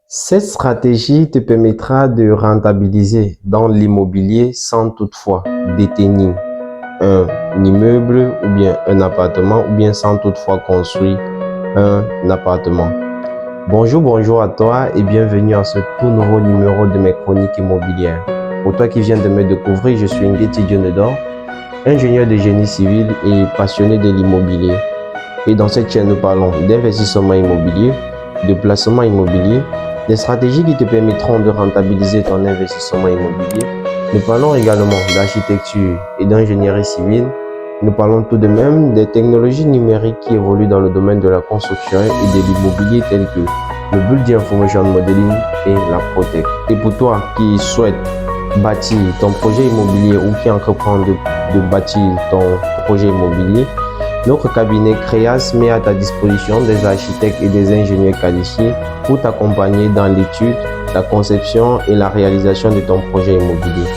Cette stratégie te permettra de rentabiliser dans l'immobilier sans toutefois détenir un immeuble ou bien un appartement ou bien sans toutefois construire un appartement. Bonjour à toi et bienvenue à ce tout nouveau numéro de mes chroniques immobilières. Pour toi qui viens de me découvrir, je suis Ngeti Dionedor, ingénieur de génie civil et passionné de l'immobilier. Et dans cette chaîne, nous parlons d'investissement immobilier, de placement immobilier, des stratégies qui te permettront de rentabiliser ton investissement immobilier. Nous parlons également d'architecture et d'ingénierie civile. Nous parlons tout de même des technologies numériques qui évoluent dans le domaine de la construction et de l'immobilier telles que le Building Information Modeling et la Protec. Et pour toi qui souhaites bâtir ton projet immobilier ou qui entreprend de bâtir ton projet immobilier, notre cabinet Créas met à ta disposition des architectes et des ingénieurs qualifiés pour t'accompagner dans l'étude, la conception et la réalisation de ton projet immobilier.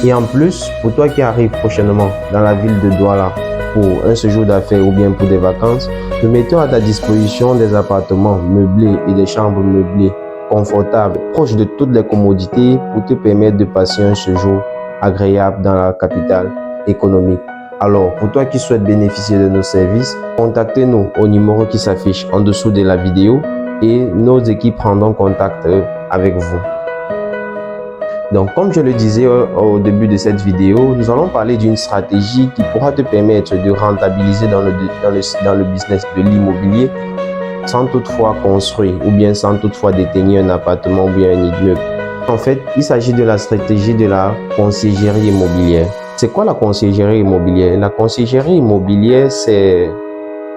Et en plus, pour toi qui arrives prochainement dans la ville de Douala pour un séjour d'affaires ou bien pour des vacances, nous mettons à ta disposition des appartements meublés et des chambres meublées confortables, proches de toutes les commodités pour te permettre de passer un séjour agréable dans la capitale économique. Alors, pour toi qui souhaites bénéficier de nos services, contactez-nous au numéro qui s'affiche en dessous de la vidéo et nos équipes prendront contact avec vous. Donc, comme je le disais au début de cette vidéo, nous allons parler d'une stratégie qui pourra te permettre de rentabiliser dans le business de l'immobilier sans toutefois construire ou bien sans toutefois détenir un appartement ou bien un immeuble. En fait, il s'agit de la stratégie de la conciergerie immobilière. C'est quoi la conciergerie immobilière? La conciergerie immobilière, c'est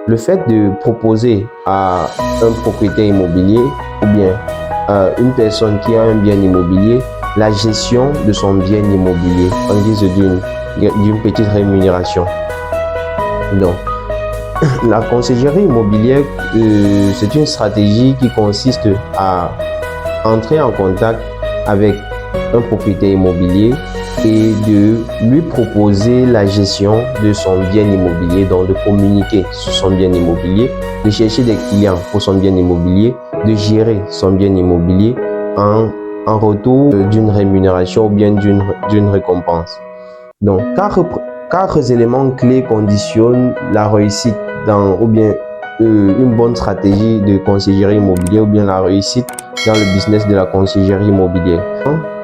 le fait de proposer à un propriétaire immobilier ou bien à une personne qui a un bien immobilier la gestion de son bien immobilier en guise d'une petite rémunération. Donc, la conciergerie immobilière, c'est une stratégie qui consiste à entrer en contact avec un propriétaire immobilier et de lui proposer la gestion de son bien immobilier, donc de communiquer sur son bien immobilier, de chercher des clients pour son bien immobilier, de gérer son bien immobilier en retour d'une rémunération ou bien d'une récompense. Donc, quatre éléments clés conditionnent la réussite ou bien une bonne stratégie de conciergerie immobilière ou bien la réussite dans le business de la conciergerie immobilière.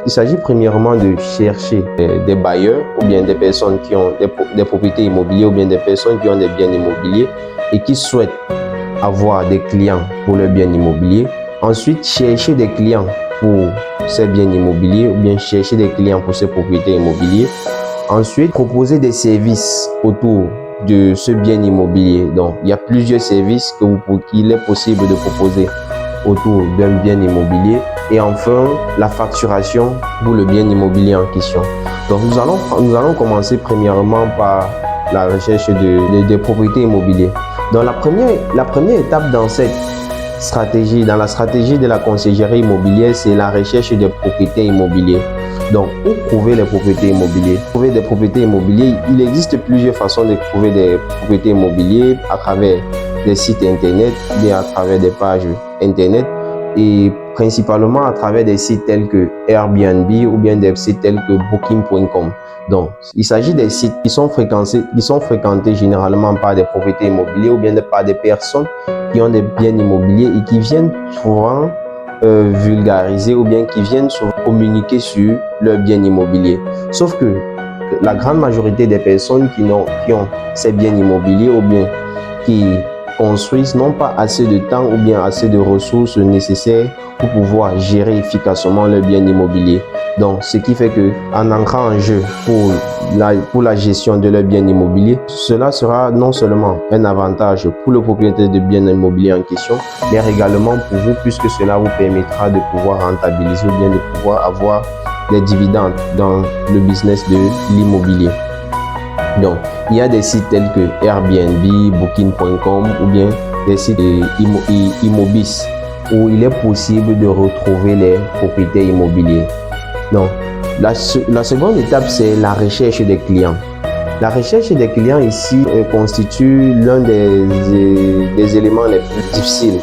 Il s'agit premièrement de chercher des bailleurs ou bien des personnes qui ont des propriétés immobilières ou bien des personnes qui ont des biens immobiliers et qui souhaitent avoir des clients pour leur bien immobilier. Ensuite, chercher des clients pour ces biens immobiliers ou bien chercher des clients pour ces propriétés immobilières. Ensuite, proposer des services autour de ce bien immobilier. Donc, il y a plusieurs services qu'il est possible de proposer autour d'un bien immobilier. Et enfin, la facturation pour le bien immobilier en question. Donc, nous allons commencer premièrement par la recherche des propriétés immobilières. Donc, la première étape dans cette stratégie, dans la stratégie de la conciergerie immobilière, c'est la recherche des propriétaires immobiliers. Donc, pour trouver les propriétés immobilières, trouver des propriétés immobiliers, il existe plusieurs façons de trouver des propriétés immobilières à travers des sites internet, bien à travers des pages internet et principalement à travers des sites tels que Airbnb ou bien des sites tels que Booking.com. Donc, il s'agit des sites qui sont fréquentés généralement par des propriétaires immobiliers ou bien par des personnes qui ont des biens immobiliers et qui viennent souvent vulgariser ou bien qui viennent souvent communiquer sur leur bien immobilier. Sauf que la grande majorité des personnes qui ont ces biens immobiliers ou bien qui construisent n'ont pas assez de temps ou bien assez de ressources nécessaires pour pouvoir gérer efficacement leur bien immobilier. Donc, ce qui fait que en entrant en jeu pour la gestion de leur bien immobilier, cela sera non seulement un avantage pour le propriétaire de bien immobilier en question, mais également pour vous puisque cela vous permettra de pouvoir rentabiliser ou bien de pouvoir avoir des dividendes dans le business de l'immobilier. Donc, il y a des sites tels que Airbnb, Booking.com ou bien des sites Immobis où il est possible de retrouver les propriétaires immobiliers. Donc, la seconde étape, c'est la recherche des clients. La recherche des clients ici constitue l'un des éléments les plus difficiles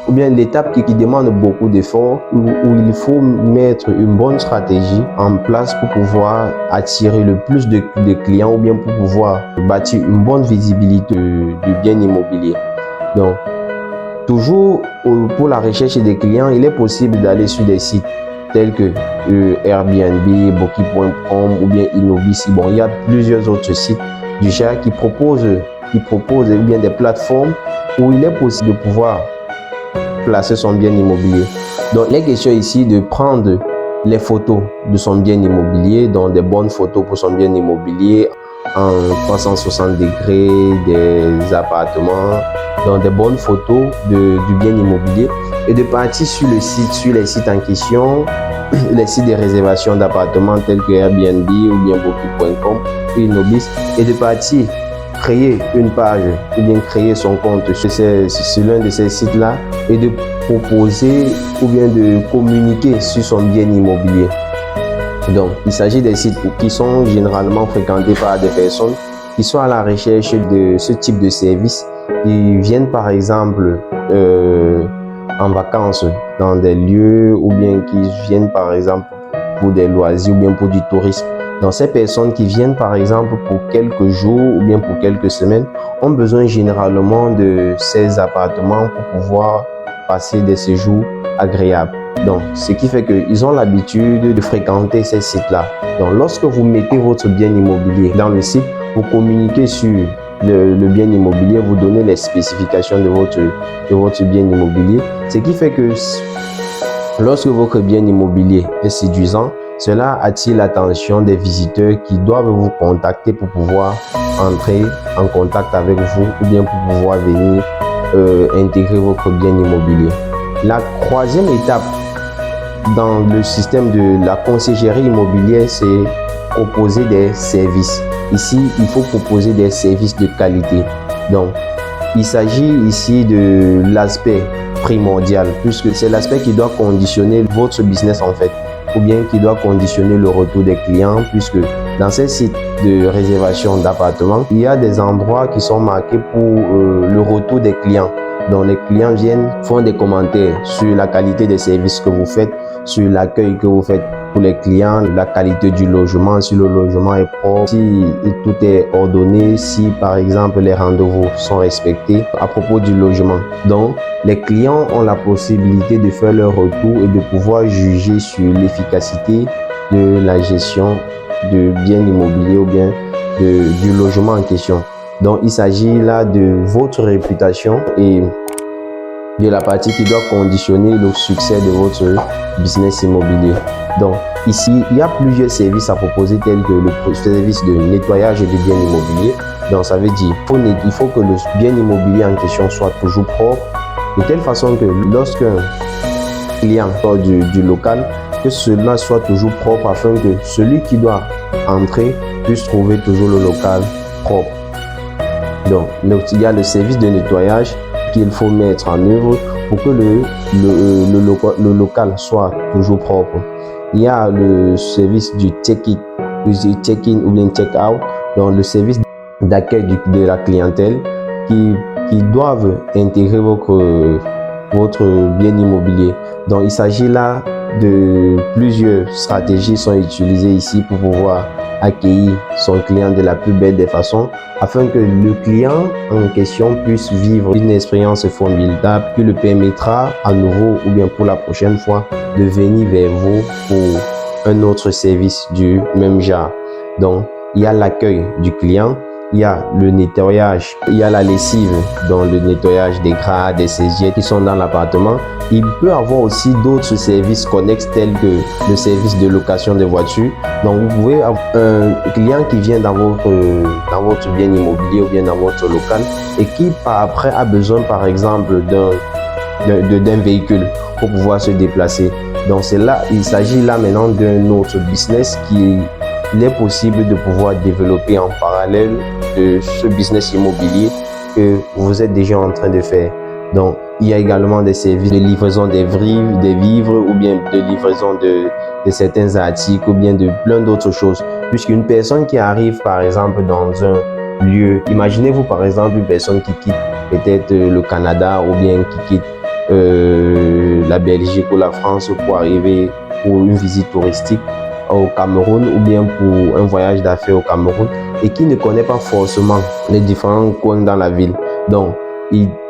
ou bien l'étape qui demande beaucoup d'efforts, où il faut mettre une bonne stratégie en place pour pouvoir attirer le plus de clients ou bien pour pouvoir bâtir une bonne visibilité du bien immobilier. Donc, toujours pour la recherche des clients, il est possible d'aller sur des sites tels que Airbnb, Booking.com ou bien Inobis. Bon, il y a plusieurs autres sites du genre qui proposent ou bien des plateformes où il est possible de pouvoir placer son bien immobilier. Donc, il est question ici de prendre les photos de son bien immobilier, donc des bonnes photos pour son bien immobilier en 360 degrés, des appartements, donc des bonnes photos du bien immobilier et de partir sur les sites en question, les sites de réservation d'appartements tels que Airbnb ou bien Booking.com ou Inobis et de partir créer une page ou bien créer son compte sur l'un de ces sites-là et de proposer ou bien de communiquer sur son bien immobilier. Donc, il s'agit des sites qui sont généralement fréquentés par des personnes qui sont à la recherche de ce type de service. Ils viennent par exemple en vacances dans des lieux ou bien qui viennent par exemple pour des loisirs ou bien pour du tourisme. Donc, ces personnes qui viennent par exemple pour quelques jours ou bien pour quelques semaines ont besoin généralement de ces appartements pour pouvoir passer des séjours agréables. Donc, ce qui fait qu'ils ont l'habitude de fréquenter ces sites-là. Donc, lorsque vous mettez votre bien immobilier dans le site, vous communiquez sur le bien immobilier, vous donnez les spécifications de votre bien immobilier. Ce qui fait que lorsque votre bien immobilier est séduisant, cela attire l'attention des visiteurs qui doivent vous contacter pour pouvoir entrer en contact avec vous ou bien pour pouvoir venir intégrer votre bien immobilier. La troisième étape dans le système de la conciergerie immobilière, c'est proposer des services. Ici, il faut proposer des services de qualité. Donc, il s'agit ici de l'aspect primordial, puisque c'est l'aspect qui doit conditionner votre business en fait, ou bien qui doit conditionner le retour des clients, puisque dans ces sites de réservation d'appartements, il y a des endroits qui sont marqués pour le retour des clients. Donc les clients viennent, font des commentaires sur la qualité des services que vous faites, sur l'accueil que vous faites pour les clients, la qualité du logement, si le logement est propre, si tout est ordonné, si par exemple les rendez-vous sont respectés à propos du logement. Donc les clients ont la possibilité de faire leur retour et de pouvoir juger sur l'efficacité de la gestion de biens immobiliers ou bien du logement en question. Donc, il s'agit là de votre réputation et de la partie qui doit conditionner le succès de votre business immobilier. Donc, ici, il y a plusieurs services à proposer tels que le service de nettoyage du bien immobilier. Donc, ça veut dire qu'il faut que le bien immobilier en question soit toujours propre, de telle façon que lorsqu'un client sort du local, que cela soit toujours propre afin que celui qui doit entrer puisse trouver toujours le local propre. Donc, il y a le service de nettoyage qu'il faut mettre en œuvre pour que le local soit toujours propre. Il y a le service du check-in ou bien check-out, donc le service d'accueil de la clientèle qui doivent intégrer votre bien immobilier. Donc, il s'agit là de plusieurs stratégies sont utilisées ici pour pouvoir accueillir son client de la plus belle des façons afin que le client en question puisse vivre une expérience formidable qui le permettra à nouveau ou bien pour la prochaine fois de venir vers vous pour un autre service du même genre. Donc, il y a l'accueil du client, il y a le nettoyage, il y a la lessive, donc le nettoyage des draps, des sièges qui sont dans l'appartement. Il peut avoir aussi d'autres services connexes tels que le service de location de voitures. Donc, vous pouvez avoir un client qui vient dans votre bien immobilier ou bien dans votre local et qui par après a besoin par exemple d'un véhicule pour pouvoir se déplacer. Donc, il s'agit là maintenant d'un autre business qu'il est possible de pouvoir développer en parallèle de ce business immobilier que vous êtes déjà en train de faire. Donc, il y a également des services de livraison des vivres ou bien de livraison de certains articles ou bien de plein d'autres choses. Puisqu'une personne qui arrive par exemple dans un lieu, imaginez-vous par exemple une personne qui quitte peut-être le Canada ou bien qui quitte la Belgique ou la France pour arriver pour une visite touristique au Cameroun ou bien pour un voyage d'affaires au Cameroun et qui ne connaît pas forcément les différents coins dans la ville. Donc,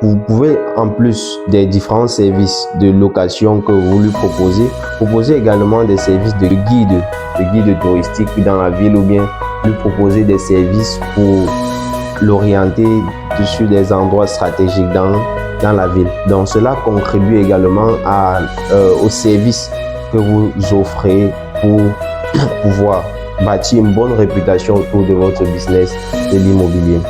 vous pouvez, en plus des différents services de location que vous lui proposez, proposer également des services de guide touristique dans la ville ou bien lui proposer des services pour l'orienter sur des endroits stratégiques dans la ville. Donc, cela contribue également au service que vous offrez pour pouvoir bâtir une bonne réputation autour de votre business de l'immobilier.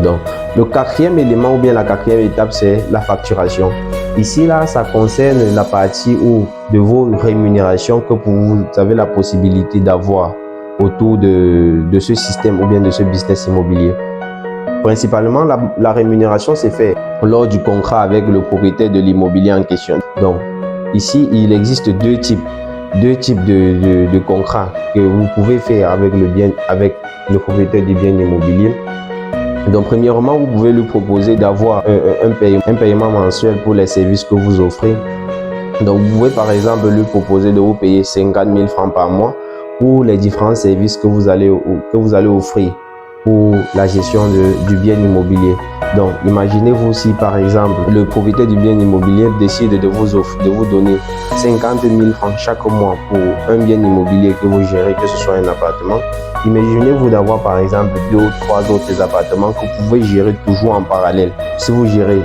Donc, le quatrième élément ou bien la quatrième étape, c'est la facturation. Ici, là, ça concerne la partie de vos rémunérations que vous avez la possibilité d'avoir autour de ce système ou bien de ce business immobilier. Principalement, la rémunération s'est faite lors du contrat avec le propriétaire de l'immobilier en question. Donc, ici, il existe deux types de contrats que vous pouvez faire avec le propriétaire du bien immobilier. Donc, premièrement, vous pouvez lui proposer d'avoir un paiement mensuel pour les services que vous offrez. Donc, vous pouvez par exemple lui proposer de vous payer 50 000 francs par mois pour les différents services que vous allez offrir pour la gestion du bien immobilier. Donc, imaginez-vous si par exemple le propriétaire du bien immobilier décide de vous donner 50 000 francs chaque mois pour un bien immobilier que vous gérez, que ce soit un appartement. Imaginez-vous d'avoir par exemple 2 ou 3 autres appartements que vous pouvez gérer toujours en parallèle. Si vous gérez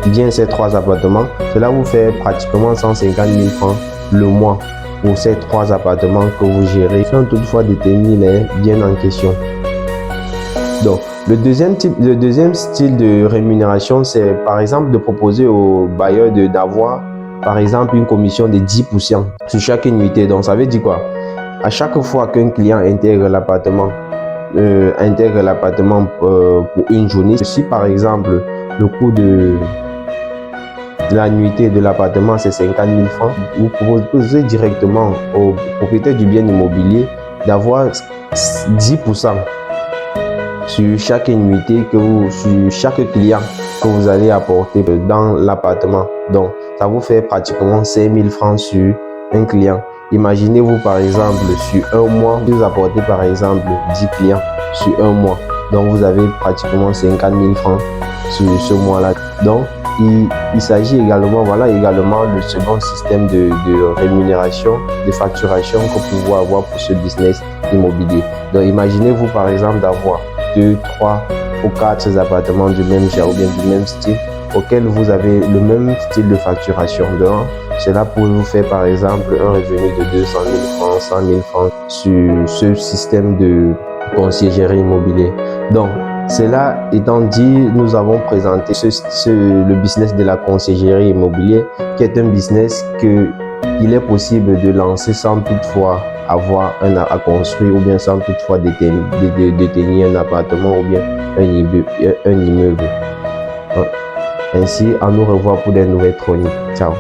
bien ces 3 appartements, cela vous fait pratiquement 150 000 francs le mois pour ces 3 appartements que vous gérez sans toutefois détenir les biens en question. Donc, le deuxième style de rémunération, c'est par exemple de proposer au bailleur d'avoir par exemple une commission de 10% sur chaque nuitée. Donc, ça veut dire quoi? À chaque fois qu'un client intègre l'appartement pour une journée, si par exemple le coût de la nuitée de l'appartement c'est 50 000 francs, vous proposez directement au propriétaire du bien immobilier d'avoir 10% sur chaque nuitée sur chaque client que vous allez apporter dans l'appartement. Donc, ça vous fait pratiquement 5 000 francs sur un client. Imaginez-vous par exemple sur un mois, vous apportez par exemple 10 clients sur un mois. Donc, vous avez pratiquement 50 000 francs sur ce mois-là. Donc, il s'agit également, voilà également le second système de rémunération, de facturation que vous pouvez avoir pour ce business immobilier. Donc, imaginez-vous par exemple d'avoir 2, 3 ou 4 appartements du même genre ou bien du même style auquel vous avez le même style de facturation. Donc, cela peut vous faire par exemple un revenu de 200 000 francs, 100 000 francs sur ce système de conciergerie immobilier. Donc, cela étant dit, nous avons présenté le business de la conciergerie immobilière qui est un business qu'il est possible de lancer sans toutefois avoir à construire ou bien sans toutefois détenir un appartement ou bien un immeuble. Ainsi, à nous revoir pour des nouvelles chroniques. Ciao.